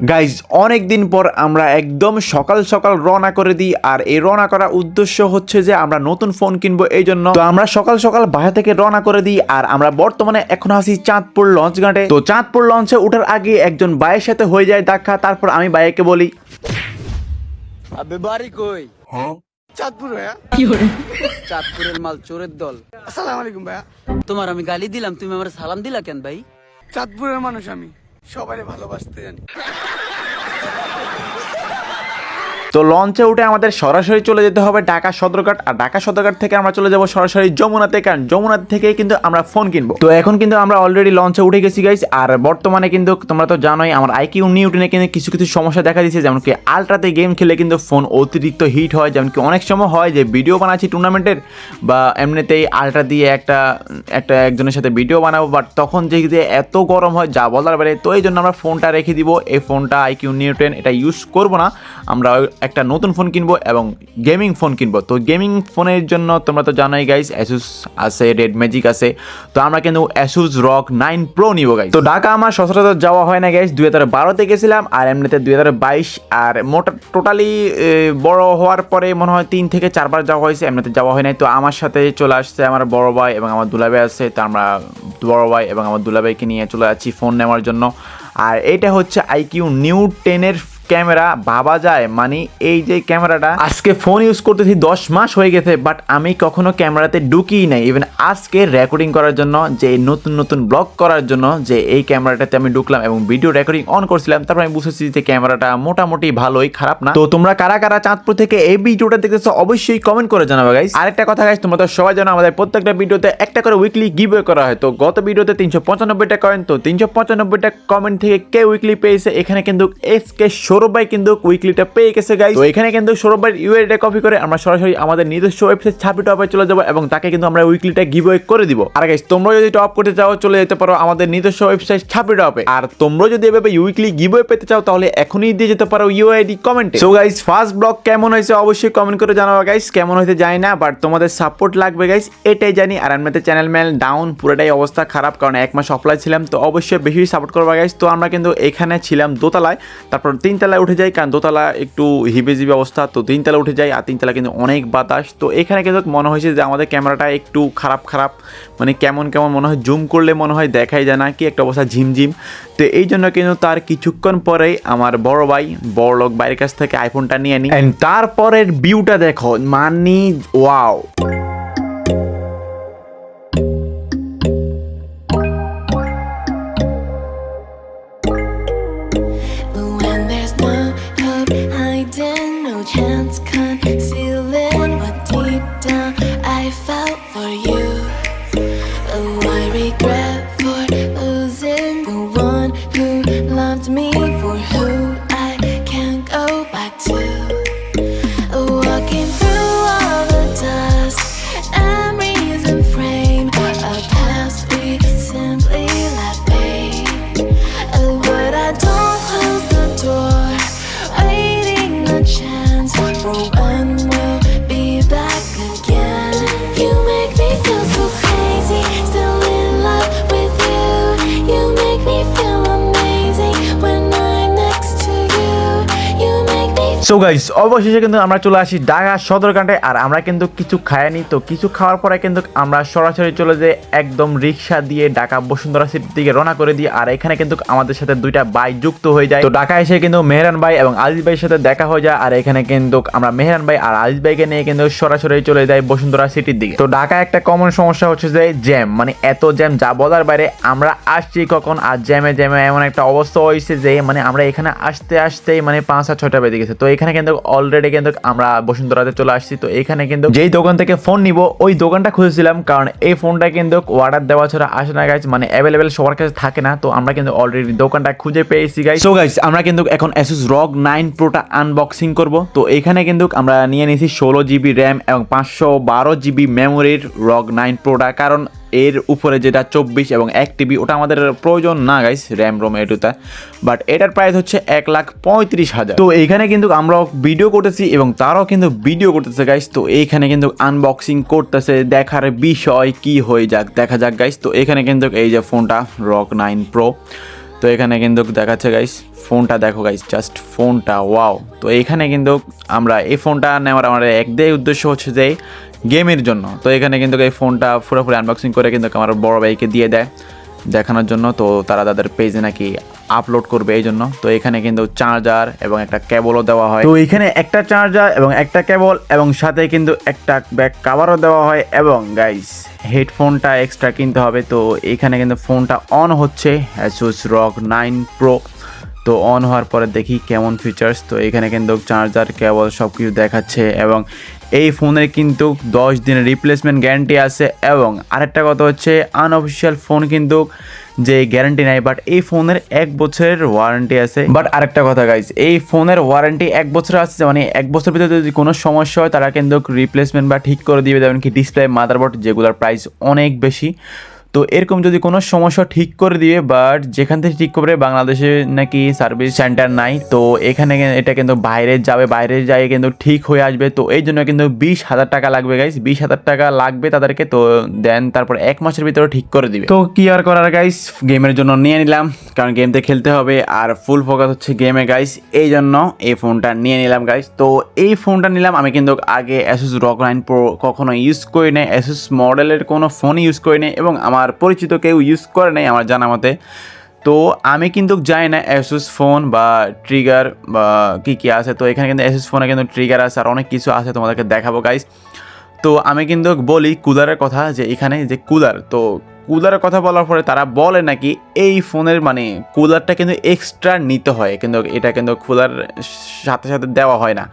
Guys অনেক দিন পর আমরা একদম সকাল সকাল রওনা করে দিই, আর এই রওনা করার উদ্দেশ্য হচ্ছে যে আমরা নতুন ফোন কিনবো। এই জন্য তো আমরা সকাল সকাল বাসা থেকে রওনা করে দিই। আর আমরা বর্তমানে এখন আছি চাঁদপুর লঞ্চ ঘাটে। তো চাঁদপুর লঞ্চে ওঠার আগে একজন ভাইয়ের সাথে হয়ে যায় দেখা। তারপর আমি ভাইকে বলি, আবে বাড়ি কই? চাঁদপুর ভাইয়া। চাঁদপুরের মাল চোরের দল। আসসালামু আলাইকুম ভাইয়া। তোমার আমি গালি দিলাম, তুমি আমার সালাম দিলা কেন ভাই? চাঁদপুরের মানুষ আমি, সবাই ভালোবাসতে জানি। তো লঞ্চে উঠে আমাদের সরাসরি চলে যেতে হবে ঢাকা সদরঘাট। আর ঢাকা সদরঘাট থেকে আমরা চলে যাব সরাসরি যমুনাতে, কারণ যমুনা থেকে কিন্তু আমরা ফোন কিনবো। তো এখন কিন্তু আমরা অলরেডি লঞ্চে উঠে গেছি গাইস। আর বর্তমানে কিন্তু তোমরা তো জানোই আমার আইকিউ নিউটনে কিন্তু কিছু কিছু সমস্যা দেখা দিচ্ছে, যেমন কি আলট্রাতে গেম খেলে কিন্তু ফোন অতিরিক্ত হিট হয়। যেমন কি অনেক সময় হয় যে ভিডিও বানাচ্ছি টুর্নামেন্টের বা এমনিতেই আলট্রা দিয়ে একজনের সাথে ভিডিও বানাবো, বাট তখন যে এত গরম হয় যা বলার বাইরে। তো এই জন্য আমরা ফোনটা রেখে দিব। এই ফোনটা আইকিউ নিউটেন এটা ইউজ করবো না, আমরা একটা নতুন ফোন কিনবো এবং গেমিং ফোন কিনবো। তো গেমিং ফোনের জন্য তোমরা তো জানোই গাইস, অ্যাসুস আছে, রেড ম্যাজিক আছে। তো আমরা কিন্তু অ্যাসুস রক 9 প্রো নিব গাইস। তো ঢাকা আমার সচরাচর যাওয়া হয় না গাইস, 2012-তে গেছিলাম আর এমনিতে 2022। আর টোটালি বড় হওয়ার পরে মনে হয় 3 থেকে 4 বার যাওয়া হয়েছে, এমনিতে যাওয়া হয় নাই। তো আমার সাথে চলে আসছে আমার বড় ভাই এবং আমার দুলাভাই আছে। তো আমরা বড় ভাই এবং আমার দুলাভাইকে নিয়ে চলে যাচ্ছি ফোন নেওয়ার জন্য। আর এটা হচ্ছে আইকিউ নিউ 10-এর ক্যামেরা। ভাবা যায় মানে এই যে ক্যামেরাটা আজকে ফোন ইউজ করতেছি 10 মাস হয়ে গেছে, বাট আমি কখনো ক্যামেরাতে ঢুকিই নাই। ইভেন আজকে রেকর্ডিং করার জন্য, যে নতুন নতুন ব্লগ করার জন্য যে এই ক্যামেরাটাতে আমি ঢুকলাম এবং ভিডিও রেকর্ডিং অন করছিলাম, তারপর আমি বুঝেছি যে ক্যামেরাটা মোটামুটি ভালোই, খারাপ না। তো তোমরা কারা কারা চাঁদপুর থেকে এই ভিডিওটা দেখতেছো অবশ্যই কমেন্ট করে জানাবে গাইস। আরেকটা কথা গাইস, তোমরা তো সবাই জানো আমাদের প্রত্যেকটা ভিডিওতে একটা করে উইকলি গিভওয়ে করা হয়। তো গত ভিডিওতে 395টা কয়েন, তো 395টা কমেন্ট থেকে কে উইকলি পেয়েছে, এখানে কিন্তু এসকে সৌরভ ভাই কিন্তু উইকলিটা পেয়ে গেছে গাইস। তো এখানে কিন্তু সৌরভ ভাই ইউআইডিটা কপি করে আমরা সরাসরি আমাদের নিজস্ব ওয়েবসাইট ছাপি টপে চলে যাব এবং তাকে কিন্তু আমরা উইকলিটা গিভওয়ে করে দিব। আর গাইস তোমরা যদি টপ করতে চাও চলে যেতে পারো আমাদের নিজস্ব ওয়েবসাইট ছাপি টপে। আর তোমরা যদি এভাবে উইকলি গিভওয়ে পেতে চাও তাহলে এখনই দিয়ে যেতে পারো ইউআইডি কমেন্টে। সো গাইস ফার্স্ট ব্লগ কেমন হয়েছে অবশ্যই কমেন্ট করে জানাও গাইস। কেমন হয়েছে জানি না, বাট তোমাদের সাপোর্ট লাগবে গাইস, এটাই জানি। আর এমনিতে চ্যানেল ডাউন, পুরোটাই অবস্থা খারাপ, কারণ 1 মাস অফলাইন ছিলাম। তো অবশ্যই বেশি সাপোর্ট করবা গাইস। তো আমরা কিন্তু এখানে ছিলাম দোতলায়, তারপর 3 তলায় উঠে যাই, কারণ দোতলা একটু হিবেজিবি অবস্থা। তো 3 তলা উঠে যাই, আর 3 তলা কিন্তু অনেক বাতাস। তো এখানে কিন্তু মনে হয়েছে যে আমাদের ক্যামেরাটা একটু খারাপ, মানে কেমন মনে হয়, জুম করলে মনে হয় দেখাই যায় না, কি একটা অবস্থা ঝিমঝিম। তো এই জন্য কিন্তু তার কিছুক্ষণ পরেই আমার বড় ভাই বড়লোক ভাইয়ের কাছ থেকে আইফোনটা নিয়ে নিই। তারপরের ভিউটা দেখো, মানি wow. No chance concealing what deep down I felt for you. Oh, I regret for losing the one who loved me, for who I can't go back to. Walking through all the dust, memories and frame a past we simply let fade. Oh, but I don't close the door, waiting a chance for when we'll be back again. You make me feel so crazy, still in love with you. You make me feel amazing when I'm next to you. You make me so guys অবশেষে কিন্তু আমরা চলে আসি ঢাকা সদরঘাটে। আর আমরা কিন্তু কিছু খাইনি, তো কিছু খাওয়ার পরে কিন্তু আমরা সরাসরি চলে যাই একদম রিক্সা দিয়ে ঢাকা বসুন্ধরা সিটির দিকে রওনা করে দিই। আর এখানে কিন্তু আমাদের সাথে 2টা বাইক যুক্ত হয়ে যায়। তো ঢাকা এসে কিন্তু মেহরান ভাই এবং আজিজ ভাইয়ের সাথে দেখা হয়ে যায়। আর এখানে কিন্তু আমরা মেহরান ভাই আর আজিজ ভাইকে নিয়ে কিন্তু সরাসরি চলে যাই বসুন্ধরা সিটির দিকে। তো ঢাকা একটা কমন সমস্যা হচ্ছে যে জ্যাম, মানে এত জ্যাম যা বলার বাইরে। আমরা আসছি কখন, আর জ্যামে এমন একটা অবস্থা হয়েছে যে মানে আমরা এখানে আসতেই মানে 5-6টা বেজে গেছে। তো এখানে কিন্তু অলরেডি কিন্তু আমরা বসুন্ধরাতে চলে আসছি। তো এখানে কিন্তু যেই দোকান থেকে ফোন নিব ওই দোকানটা খুঁজেছিলাম, কারণ এই ফোনটা কিন্তু অর্ডার দেওয়া ছাড়া আসে না গাইস, মানে অ্যাভেলেবেল সবার কাছে থাকে না। তো আমরা কিন্তু অলরেডি দোকানটা খুঁজে পেয়েছি গাইস। সো গাইস আমরা কিন্তু এখন Asus ROG 9 Proটা আনবক্সিং করব। তো এখানে কিন্তু আমরা নিয়ে নিয়েছি 16 GB র্যাম এবং 512 GB মেমোরির ROG 9 Proটা, কারণ এর উপরে যেটা 24 এবং 1 TB ওটা আমাদের প্রয়োজন না গাইস, র্যাম রোম এটুতা। বাট এটার প্রাইস হচ্ছে 1,35,000। তো এইখানে কিন্তু আমরা ভিডিও করতেছি এবং তারাও কিন্তু ভিডিও করতেছে গাইস। তো এইখানে কিন্তু আনবক্সিং করতেছে, দেখার বিষয় কি হয়ে যাক, দেখা যাক গাইস। তো এখানে কিন্তু এই যে ফোনটা ROG 9 Pro। তো এখানে কিন্তু দেখাচ্ছে গাইস, ফোনটা দেখো গাইস, জাস্ট ফোনটা ওয়াও। তো এখানে কিন্তু আমরা এই ফোনটা নেওয়ার আমার একটাই উদ্দেশ্য হচ্ছে যে গেমের জন্য। তো এখানে কিন্তু এই ফোনটা পুরোপুরি আনবক্সিং করে কিন্তু আমার বড় ভাইকে দিয়ে দেয় দেখানোর জন্য। তো তারা তাদের পেজে নাকি আপলোড করবে এই জন্য। তো এখানে কিন্তু চার্জার এবং একটা কেবলও দেওয়া হয়। তো এখানে একটা চার্জার এবং একটা কেবল এবং সাথে কিন্তু একটা ব্যাক কাভারও দেওয়া হয়। এবং গাইস হেডফোনটা এক্সট্রা কিনতে হবে। তো এখানে কিন্তু ফোনটা অন হচ্ছে, Asus ROG 9 Pro। তো অন হওয়ার পরে দেখি কেমন ফিচার্স। তো এখানে কিন্তু চার্জার কেবল সব কিছু দেখাচ্ছে এবং এই ফোনের কিন্তু 10 দিনের রিপ্লেসমেন্ট গ্যারান্টি আছে। এবং আরেকটা কথা হচ্ছে আনঅফিসিয়াল ফোন কিন্তু যে গ্যারান্টি নাই, বাট এই ফোনের 1 বছরের ওয়ারেন্টি আছে। বাট আরেকটা কথা গাইজ, এই ফোনের ওয়ারেন্টি 1 বছর আছে, মানে 1 বছর ভিতরে যদি কোনো সমস্যা হয় তারা কিন্তু রিপ্লেসমেন্ট বা ঠিক করে দিবে। যেমন কি ডিসপ্লে, মাদারবোর্ড, যেগুলোর প্রাইস অনেক বেশি। তো এরকম যদি কোনো সমস্যা ঠিক করে দিবে, বাট যেখান থেকে ঠিক করে বাংলাদেশে নাকি সার্ভিস সেন্টার নাই। তো এখানে এটা কিন্তু বাইরে যাবে, বাইরে যাই কিন্তু ঠিক হয়ে আসবে। তো এই জন্য কিন্তু 20,000 টাকা লাগবে গাইস, 20,000 টাকা লাগবে তাদেরকে। তো দেন তারপর 1 মাসের ভিতরে ঠিক করে দিবে। তো কি আর করার গাইস, গেমের জন্য নিয়ে নিলাম, কারণ গেমতে খেলতে হবে আর ফুল ফোকাস হচ্ছে গেমে গাইস। এই জন্য এই ফোনটা নিয়ে নিলাম গাইস। তো এই ফোনটা নিলাম, আমি কিন্তু আগে Asus ROG 9 Pro কখনো ইউজ করি নাই, Asus মডেলের কোনো ফোনই ইউজ করি নাই এবং আমার পরিচিত কেউ ইউজ করে নাই আমার জানা মতে। তো আমি কিন্তু জানি না Asus ফোন বা ট্রিগার বা কী আছে। তো এখানে কিন্তু Asus ফোনে কিন্তু ট্রিগার আছে আর অনেক কিছু আছে, তোমাদেরকে দেখাবো গাইস। তো আমি কিন্তু বলি কুলারের কথা, যে এখানে যে কুলার, তো কুলারের কথা বলার পরে তারা বলে নাকি এই ফোনের মানে কুলারটা কিন্তু এক্সট্রা নিতে হয়, কিন্তু এটা কিন্তু কুলার সাথে সাথে দেওয়া হয় না।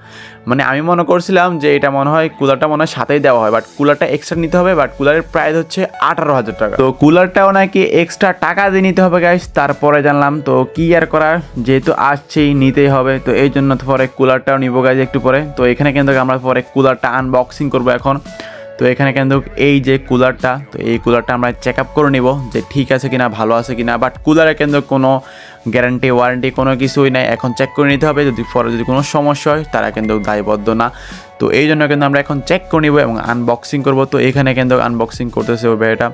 মানে আমি মনে করছিলাম যে এটা মনে হয় কুলারটা মনে হয় সাথেই দেওয়া হয়, বাট কুলারটা এক্সট্রা নিতে হবে। বাট কুলারের প্রাইস হচ্ছে 18,000 টাকা। তো কুলারটাও নাকি এক্সট্রা টাকা দিয়ে নিতে হবে গাইস। তারপরে জানলাম, তো কি আর করার, যেহেতু আসছেই নিতেই হবে। তো এই জন্য তো পরে কুলারটাও নিবো গাইস একটু পরে। তো এখানে কিন্তু আমরা পরে কুলারটা আনবক্সিং করবো এখন। তো এখানে কিন্তু এই যে কুলারটা, তো এই কুলারটা আমরা চেক আপ করে নিব যে ঠিক আছে কিনা, ভালো আছে কিনা। বাট কুলারে কিন্তু কোনো গ্যারান্টি ওয়ারেন্টি কোনো কিছুই নাই, এখন চেক করে নিতে হবে। যদি পরে যদি কোনো সমস্যা হয় তারা কিন্তু দায়বদ্ধ না। তো এই জন্য কিন্তু আমরা এখন চেক করে নিব এবং আনবক্সিং করব। তো এখানে কিন্তু আনবক্সিং করতেছে ওই ভাইটা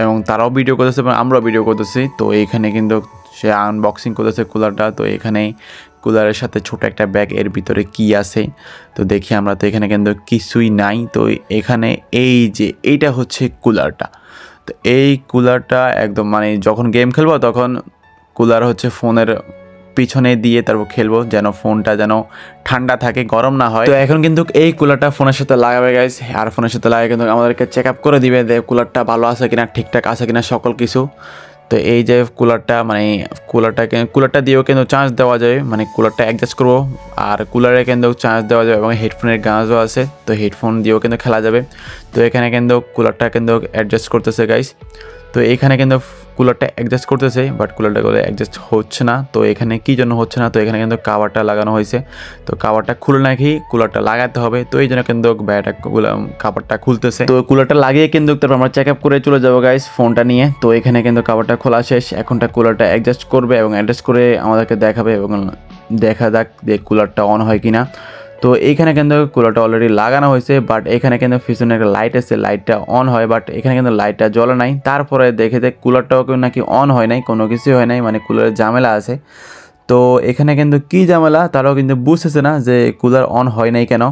এবং তারাও ভিডিও করতেছে এবং আমরাও ভিডিও করতেছি। তো এইখানে কিন্তু সে আনবক্সিং করতেছে কুলারটা। তো এখানেই কুলারের সাথে ছোট একটা ব্যাগ, এর ভিতরে কি আছে তো দেখি আমরা। তো এখানে কিন্তু কিছুই নাই। তো এখানে এই যে এইটা হচ্ছে কুলারটা। তো এই কুলারটা একদম মানে যখন গেম খেলবো তখন কুলার হচ্ছে ফোনের পিছনে দিয়ে তারপর খেলবো, যেন ফোনটা যেন ঠান্ডা থাকে, গরম না হয়। তো এখন কিন্তু এই কুলারটা ফোনের সাথে লাগাবে গাইস, আর ফোনের সাথে লাগাবে কিন্তু আমাদেরকে চেক আপ করে দিবে যে কুলারটা ভালো আছে কিনা, ঠিকঠাক আছে কিনা সকল কিছু। তো এই যে কুলারটা, মানে কুলারটা দিয়েও কিন্তু চার্জ দেওয়া যায়, মানে কুলারটা অ্যাডজাস্ট করবো আর কুলারে কিন্তু চার্জ দেওয়া যাবে এবং হেডফোনের গাছও আছে। তো হেডফোন দিয়েও কিন্তু খেলা যাবে। তো এখানে কিন্তু কুলারটা কিন্তু অ্যাডজাস্ট করতেছে গাইস। তো এখানে কিন্তু কুলারটা অ্যাডজাস্ট করতেছে, বাট কুলারটা করে অ্যাডজাস্ট হচ্ছে না। তো এখানে কী জন্য হচ্ছে না, তো এখানে কিন্তু কাভারটা লাগানো হয়েছে। তো কাভারটা খুলে নাকি কুলারটা লাগাতে হবে। তো এই জন্য কিন্তু ব্যাটা কাভারটা খুলতেছে। তো কুলারটা লাগিয়ে কিন্তু তারপর আমরা চেক আপ করে চলে যাবো গাইস ফোনটা নিয়ে। তো এখানে কিন্তু কাভারটা খোলা শেষ, এখনটা কুলারটা অ্যাডজাস্ট করবে এবং অ্যাডজাস্ট করে আমাদেরকে দেখাবে এবং দেখা যাক যে কুলারটা অন হয় কিনা। তো এইখানে কিন্তু কুলারটা অলরেডি লাগানো হয়েছে, বাট এখানে কিন্তু পিছনে একটা লাইট আছে, লাইটটা অন হয়, বাট এখানে কিন্তু লাইটটা জ্বলে নাই। তারপরে দেখে যে কুলারটাও নাকি অন হয় নাই, কোনো কিছুই হয় নাই, মানে কুলারের ঝামেলা আছে। তো এখানে কিন্তু কী ঝামেলা তারাও কিন্তু বুঝতেছে না যে কুলার অন হয় নাই কেন।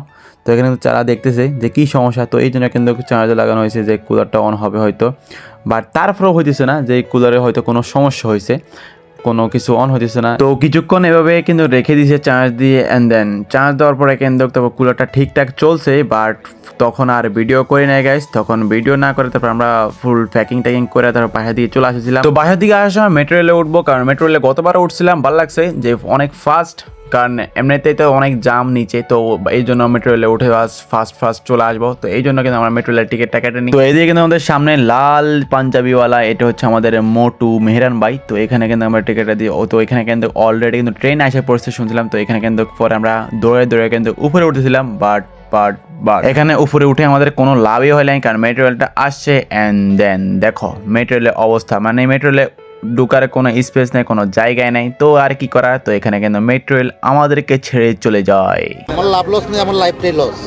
তো এখানে কিন্তু তারা দেখতেছে যে কী সমস্যা। তো এই জন্য কিন্তু চার্জে লাগানো হয়েছে যে কুলারটা অন হবে হয়তো, বাট তারপরেও হইতেছে না যে কুলারে হয়তো কোনো সমস্যা হয়েছে, কোনো কিছু অন হইতেছে না। তো কিছুক্ষণ এভাবে কিন্তু রেখে দিয়েছে চার্জ দিয়ে, অ্যান্ড দেন চার্জ দেওয়ার পরে কিন্তু তারপর কুলারটা ঠিকঠাক চলছে। বাট তখন আর ভিডিও করে নাই গাইস, তখন ভিডিও না করে তারপর আমরা ফুল প্যাকিং করে তারপর বাসা দিয়ে চলে আসছিলাম। তো বাসা দিকে আসার সময় মেট্রো রেলে উঠবো, কারণ মেট্রো রেলে গতবারও উঠছিলাম, ভালো লাগছে যে অনেক ফাস্ট, কারণ এমনিতেই তো অনেক জাম নিচে। তো এই জন্য মেট্রো রেলে উঠে ফাস্ট চলে আসবো। তো এই জন্য কিন্তু আমরা মেট্রো রেলের টিকিটটা কেটে নিই। তো এদিকে কিন্তু আমাদের সামনে লাল পাঞ্জাবিওয়ালা, এটা হচ্ছে আমাদের মোটু মেহরান ভাই। তো এখানে কিন্তু আমরা টিকিটটা দিই। তো এখানে কিন্তু অলরেডি কিন্তু ট্রেন এসে পড়ছে শুনছিলাম। তো এখানে কিন্তু পরে আমরা দৌড়ে কিন্তু উপরে উঠেছিলাম, বাট এখানে উপরে উঠে আমাদের কোনো লাভই হয় নাই, কারণ মেট্রো রেলটা আসছে। অ্যান্ড দেন দেখো মেট্রো রেলের অবস্থা, মানে মেট্রো রেলে ঢুকার কোনো স্পেস নেই, কোনো জায়গায় নেই। তো আর কি করার, তো এখানে কিন্তু মেট্রো রেল আমাদেরকে ছেড়ে চলে যায়। আমার লাভ লস নেই, আমার লাইফটাই লস।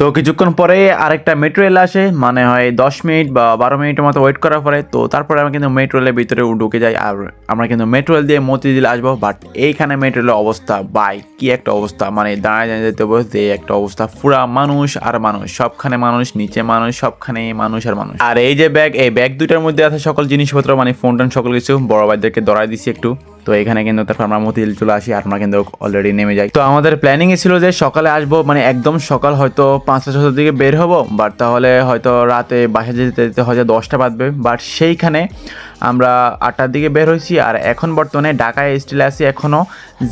তো কিছুক্ষণ পরে আরেকটা মেট্রো রেল আসে, মানে হয় 10 মিনিট বা 12 মিনিটের মতো ওয়েট করার পরে। তো তারপরে আমরা কিন্তু মেট্রো রেলের ভিতরে ঢুকে যাই, আর আমরা কিন্তু মেট্রো রেল দিয়ে মতিঝিল আসবো। বাট এইখানে মেট্রো রেলের অবস্থা ভাই কি একটা অবস্থা, মানে দাঁড়ায় যেতে হবে যে একটা অবস্থা, পুরা মানুষ আর মানুষ, সবখানে মানুষ, নিচে মানুষ, সবখানে মানুষ আর মানুষ। আর এই যে ব্যাগ, এই ব্যাগ দুইটার মধ্যে আছে সকল জিনিসপত্র, মানে ফোন টোন সকল কিছু, বড় ভাইদেরকে ধরাই দিছি একটু। তো এখানে কিন্তু তারপর আমরা মতিঝিল চলে আসি, আর আমরা কিন্তু অলরেডি নেমে যাই। তো আমাদের প্ল্যানিং ছিল যে সকালে আসবো, মানে একদম সকাল, হয়তো 5টা-6টার দিকে বের হবো। বাট তাহলে হয়তো রাতে বাসা যেতে যেতে হয়তো 10টা বাজবে। বাট সেইখানে আমরা 8টার দিকে বের হয়েছি, আর এখন বর্তমানে ঢাকায় স্টিল আছি এখনো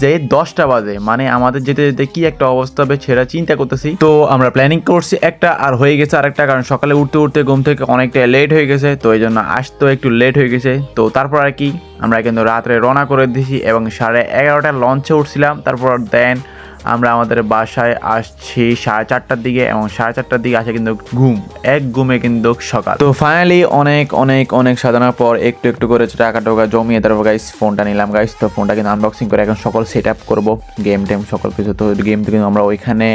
যে 10টা বাজে। মানে আমাদের যেতে যেতে কি একটা অবস্থা হবে সেটা চিন্তা করতেছি। তো আমরা প্ল্যানিং করছি একটা, আর হয়ে গেছে আরেকটা, কারণ সকালে উঠতে উঠতে ঘুম থেকে অনেকটা লেট হয়ে গেছে, তো এই জন্য আসতেও একটু লেট হয়ে গেছে। তো তারপর আর কি আমরা কিন্তু রাত্রে রওনা করে দিয়েছি এবং 11:30 লঞ্চে উঠছিলাম। তারপর দেন আমরা আমাদের বাসায় আসছি 4:30টার দিকে, এবং 4:30টার দিকে আসে কিন্তু এক ঘুমে কিন্তু সকাল। তো ফাইনালি অনেক অনেক অনেক সাধনার পর একটু একটু করে টাকা টোকা জমিয়ে তারপর গাইস ফোনটা নিলাম গাইস। তো ফোনটা কিন্তু আনবক্সিং করে এখন সকল সেট আপ করবো, গেম টেম সকল কিছু। তো গেম তো কিন্তু আমরা ওইখানে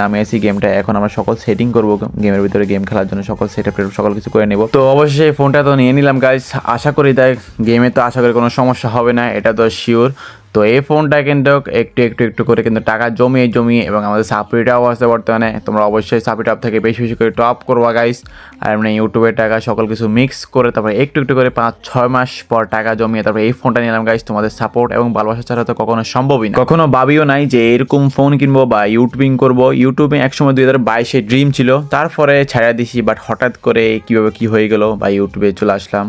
নামিয়েছি গেমটা, এখন আমরা সকল সেটিং করবো গেমের ভিতরে, গেম খেলার জন্য সকল সেট আপ সকল কিছু করে নেব। তো অবশ্যই ফোনটা তো নিয়ে নিলাম গাইস, আশা করি দেখ গেমে তো আশা করি কোনো সমস্যা হবে না, এটা তো শিওর। তো এই ফোনটা কিন্তু একটু একটু একটু করে কিন্তু টাকা জমিয়ে এবং আমাদের সাপোর্টাও আছে বর্তমানে, তোমরা অবশ্যই সাপোর্ট আপ থেকে বেশি বেশি করে টপ করবা গাইস। আর এমনি ইউটিউবের টাকা সকল কিছু মিক্স করে তারপরে একটু একটু করে 5-6 মাস পর টাকা জমিয়ে তারপরে এই ফোনটা নিলাম গাইস। তোমাদের সাপোর্ট এবং ভালোবাসা ছাড়া তো কখনো সম্ভবই না, কখনো ভাবিও নাই যে এরকম ফোন কিনবো বা ইউটিউবিং করবো। ইউটিউবে একসময় 2022-এ ড্রিম ছিল, তারপরে ছাড়া দিছি। বাট হঠাৎ করে কীভাবে কী হয়ে গেল বা ইউটিউবে চলে আসলাম।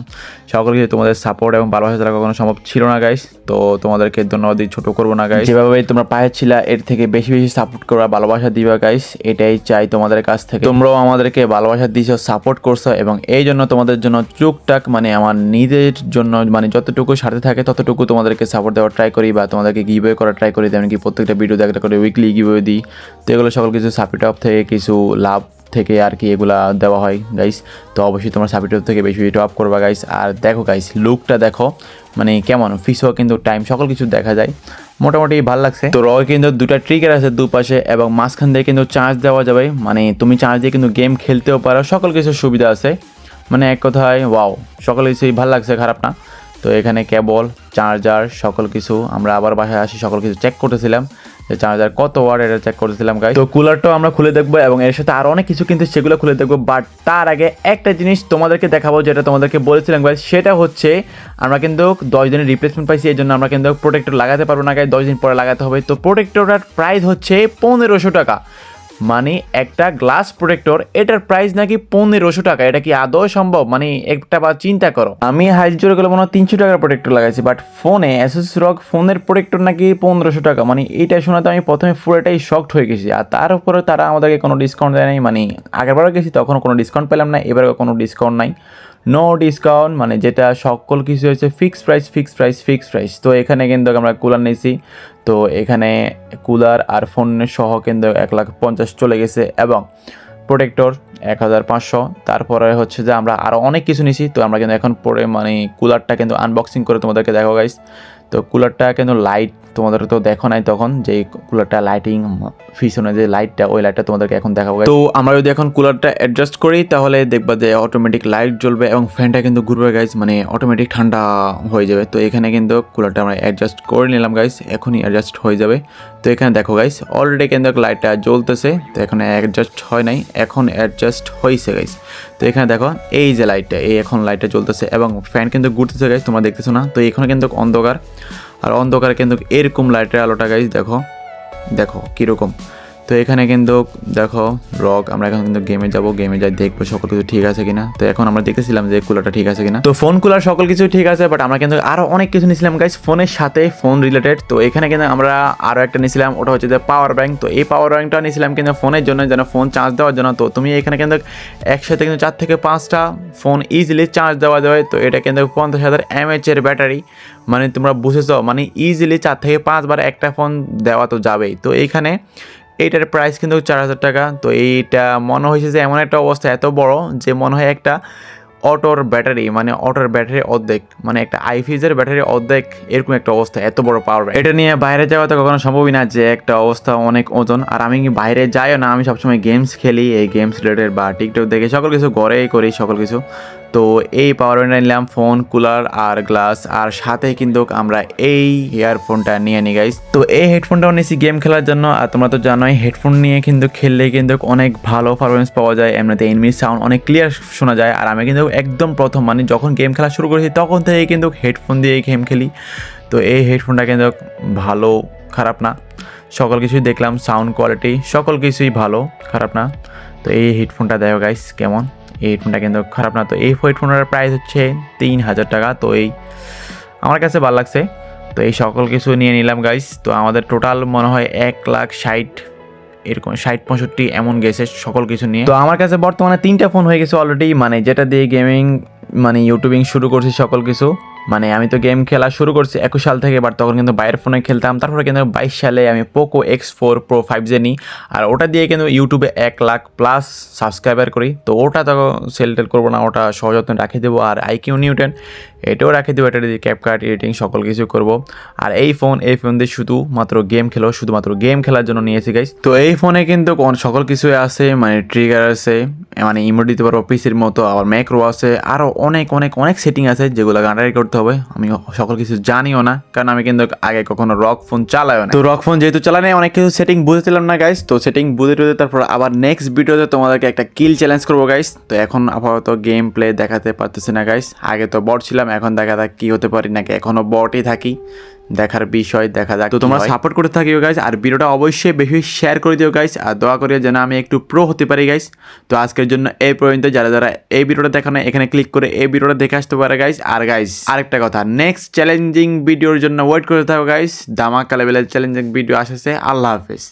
সকল কিছু তোমাদের সাপোর্ট এবং ভালোবাসা ছাড়া কখনো সম্ভব ছিল না গাইস। তো তোমাদেরকে ধন্যবাদ দিই, ছোট করবো না গাইস, যেভাবে তোমরা পায়ে ছিলা এর থেকে বেশি বেশি সাপোর্ট করবা, ভালোবাসা দিবা গাইস, এটাই চাই তোমাদের কাছ থেকে। তোমরাও আমাদেরকে ভালোবাসা দিয়েছো, সাপোর্ট করছো, এবং এই জন্য তোমাদের জন্য টুকটাক মানে আমার নিজের জন্য মানে যতটুকু সাথে থাকে ততটুকু তোমাদেরকে সাপোর্ট দেওয়ার ট্রাই করি, বা তোমাদেরকে গিভওয়ে করার ট্রাই করি। তেমন কি প্রত্যেকটা ভিডিও দেখা করে উইকলি গিভওয়ে দিই। তো এগুলো সকল কিছু সাপোর্ট অফ থেকে কিছু লাভ থেকে আর কি এগুলা দেওয়া হয় গাইস। তো অবশ্যই তোমরা সাবস্ক্রাইব থেকে বেশি বেশি টপ করবা গাইস। আর দেখো গাইস লুকটা দেখো, মানে কেমন ফিসও কিন্তু টাইম সকল কিছু দেখা যায়, মোটামুটি ভালো লাগছে। তো রয় কিন্তু দুটা ট্রিগার আছে দুপাশে, এবং মাঝখান দিয়ে কিন্তু চার্জ দেওয়া যাবে, মানে তুমি চার্জ দিয়ে কিন্তু গেম খেলতেও পারো, সকল কিছু সুবিধা আছে। মানে এক কথায় ওয়াও, সকল কিছুই ভালো লাগছে, খারাপ না। তো এখানে কেবল চার্জার সকল কিছু, আমরা আবার বাসায় আসি সকল কিছু চেক করতেছিলাম যে চার্জার কত ওয়াট, এটা চেক করতেছিলাম গাইস। তো কুলারটাও আমরা খুলে দেখবো এবং এর সাথে আরও অনেক কিছু কিন্তু সেগুলো খুলে দেখবো। বাট তার আগে একটা জিনিস তোমাদেরকে দেখাবো, যেটা তোমাদেরকে বলেছিলাম গাইস, সেটা হচ্ছে আমরা কিন্তু 10 দিনের রিপ্লেসমেন্ট পাইছি, এই জন্য আমরা কিন্তু প্রোটেক্টর লাগাতে পারবো না গাইস, 10 দিন পরে লাগাতে হবে। তো প্রোটেক্টরটার প্রাইস হচ্ছে 1500 টাকা, মানে একটা গ্লাস প্রোটেক্টর, এটার প্রাইস নাকি 1500 টাকা। এটা কি আদৌ সম্ভব? মানে একটা বার চিন্তা করো, আমি হাইট জোরে গেলে মনে হয় 300 টাকার প্রোটেক্টর লাগাইছি, বাট ফোনে অ্যাসুস রগ ফোনের প্রোটেক্টর নাকি 1500 টাকা। মানে এইটা শোনাতে আমি প্রথমে পুরোটাই শকড হয়ে গেছি। আর তার উপরে তারা আমাদেরকে কোনো ডিসকাউন্ট দেয় নাই, মানে আগেরবারও গেছি তখন কোনো ডিসকাউন্ট পেলাম না, এবারেও কোনো ডিসকাউন্ট নাই, নো ডিসকাউন্ট, মানে যেটা সকল কিছু হয়েছে ফিক্সড প্রাইস। তো এখানে কিন্তু আমরা কুলার নিয়েছি, তো এখানে কুলার আর ফোন সহ কিন্তু 1,50,000 চলে গেছে, এবং প্রোটেক্টর 1,500। তারপরে হচ্ছে যে আমরা আরও অনেক কিছু নিছি। তো আমরা কিন্তু এখন পরে মানে কুলারটা কিন্তু আনবক্সিং করে তোমাদেরকে দেখো গাইস। তো কুলারটা কিন্তু লাইট তোমাদের তো দেখো নাই তখন, যে কুলারটা লাইটিং পিছনে যে লাইটটা, ওই লাইটটা তোমাদেরকে এখন দেখাবো। তো আমরা যদি এখন কুলারটা অ্যাডজাস্ট করি তাহলে দেখবা যে অটোমেটিক লাইট জ্বলবে এবং ফ্যানটা কিন্তু ঘুরবে গাইস, মানে অটোমেটিক ঠান্ডা হয়ে যাবে। তো এখানে কিন্তু কুলারটা আমরা অ্যাডজাস্ট করে নিলাম গাইস, এখনই অ্যাডজাস্ট হয়ে যাবে। তো এখানে দেখো গাইস অলরেডি কিন্তু লাইটটা জ্বলতেছে, তো এখানে অ্যাডজাস্ট হয় নাই, এখন অ্যাডজাস্ট হয়েছে গাইস। তো এখানে দেখো এই যে লাইটটা, এই এখন লাইটটা জ্বলতেছে এবং ফ্যান কিন্তু ঘুরতেছে গাইস, তোমরা দেখতেছো না। তো এখানে কিন্তু অন্ধকার, আর অন্ধকারে কিন্তু এরকম লাইটের আলোটা গাইস দেখো কীরকম। তো এখানে কিন্তু দেখো রক, আমরা এখন কিন্তু গেমে যাই দেখবো সকল কিছু ঠিক আছে কিনা। তো এখন আমরা দেখতেছিলাম যে কুলারটা ঠিক আছে কিনা। তো ফোন কুলার সকল কিছু ঠিক আছে, বাট আমরা কিন্তু আরও অনেক কিছু নিয়েছিলাম গাইস ফোনের সাথে, ফোন রিলেটেড। তো এখানে কিন্তু আমরা আরও একটা নিয়েছিলাম, ওটা হচ্ছে যে পাওয়ার ব্যাঙ্ক। তো এই পাওয়ার ব্যাঙ্কটা নিয়েছিলাম কিন্তু ফোনের জন্য, যেন ফোন চার্জ দেওয়ার জন্য। তো তুমি এখানে কিন্তু একসাথে কিন্তু 4 থেকে 5টা ফোন ইজিলি চার্জ দেওয়া যায়। তো এটা কিন্তু 50,000 mAh বেটারি, মানে তোমরা বুঝেছ, মানে ইজিলি 4 থেকে 5 বার একটা ফোন দেওয়া তো যাবেই। তো এইখানে এইটার প্রাইস কিন্তু 4,000 টাকা। তো এইটা মনে হয়েছে যে এমন একটা অবস্থা এত বড় যে মনে হয় একটা অটোর ব্যাটারি মানে অটোর ব্যাটারি অর্ধেক, মানে একটা আইফিজের ব্যাটারি অর্ধেক, এরকম একটা অবস্থা, এত বড় পাওয়ার ব্যাংক। এটা নিয়ে বাইরে যাওয়া তো কখনো সম্ভবই না, যে একটা অবস্থা অনেক ওজন। আর আমি বাইরে যাইও না, আমি সবসময় গেমস খেলি, এই গেমস রিলেটেড বা টিকটক দেখে সকল কিছু ঘরেই করি সকল কিছু। তো এই পাওয়ার ব্যাংকটা নিলাম, ফোন, কুলার আর গ্লাস, আর সাথে কিন্তু আমরা এই ইয়ারফোনটা নিয়ে নিই গাইস। তো এই হেডফোনটাও নিয়েছি গেম খেলার জন্য। আর তোমরা তো জানোই হেডফোন নিয়ে কিন্তু খেললে কিন্তু অনেক ভালো পারফরমেন্স পাওয়া যায়, এমনিতে এনিমির সাউন্ড অনেক ক্লিয়ার শোনা যায়। আর আমি কিন্তু একদম প্রথম মানে যখন গেম খেলা শুরু করেছি তখন থেকে কিন্তু হেডফোন দিয়েই গেম খেলি। তো এই হেডফোনটা কিন্তু ভালো, খারাপ না, সকল কিছুই দেখলাম, সাউন্ড কোয়ালিটি সকল কিছুই ভালো, খারাপ না। তো এই হেডফোনটা দেখো গাইস কেমন, এই হেডফোনটা কিন্তু খারাপ না। তো এই হেডফোনটার প্রাইস হচ্ছে 3000 টাকা। তো এই আমার কাছে ভালো লাগছে। তো এই সকল কিছু নিয়ে নিলাম গাইস। তো আমাদের টোটাল মনে হয় 1,60,000 এরকম 60-65 এমন গেছে সকল কিছু নিয়ে। তো আমার কাছে বর্তমানে 3টা ফোন হয়ে গেছে অলরেডি, মানে যেটা দিয়ে গেমিং মানে ইউটিউবিং শুরু করছি সকল কিছু। মানে আমি তো গেম খেলা শুরু করছি 21 সাল থেকে, বাট তখন কিন্তু বাইরের ফোনে খেলতাম। তারপরে কিন্তু 22 সালে আমি পোকো X4 Pro 5G নিই, আর ওটা দিয়ে কিন্তু ইউটিউবে 1 লাখ প্লাস সাবস্ক্রাইবার করি। তো ওটা তো সেল টেল করবো না, ওটা সযত্নে রাখে দেবো। আর IQ Newton এটাও রাখে দেবো, এটা দিয়ে ক্যাপকাট এডিটিং সকল কিছু করবো। আর এই ফোন দিয়ে শুধুমাত্র গেম খেলো, শুধুমাত্র গেম খেলার জন্য নিয়েছি গাইস। তো এই ফোনে কিন্তু সকল কিছুই আছে, মানে ট্রিগার আছে, মানে ইমোট দিতে পারবো পিসির মতো, আবার ম্যাক্রো আছে, আরও অনেক অনেক অনেক সেটিং আছে যেগুলো গান্ডারি করতে হবে। আমি সকল কিছু জানিও না, কারণ আমি কিন্তু আগে কখনো রক ফোন চালাইও না। তো রক ফোন যেহেতু চালাই নাই, অনেক কিছু সেটিং বুঝেছিলাম না গাইস। তো সেটিং বুঝে তারপর আবার নেক্সট ভিডিওতে তোমাদেরকে একটা কিল চ্যালেঞ্জ করবো গাইস। তো এখন আপাতত গেম প্লে দেখাতে পারতেছি না গাইস। আগে তো বট ছিলাম, এখন দেখা যাক কি হতে পারি, নাকি এখনো বটই থাকি, দেখার বিষয়, দেখা যাক। তো তোমরা সাপোর্ট করতে থাকিও গাইস, আর ভিডিওটা অবশ্যই বেশি শেয়ার করে দিও গাইস, আর দোয়া করিও যেন আমি একটু প্রো হতে পারি গাইস। তো আজকের জন্য এই পর্যন্ত। যারা যারা এই ভিডিওটা দেখানো এখানে ক্লিক করে এই ভিডিওটা দেখে আসতে পারে গাইস। আর গাইস আরেকটা কথা, নেক্সট চ্যালেঞ্জিং ভিডিওর জন্য ওয়েট করতে থাকো গাইস। ধামাকা লেভেলের চ্যালেঞ্জিং ভিডিও আসছে। আল্লাহ হাফেজ।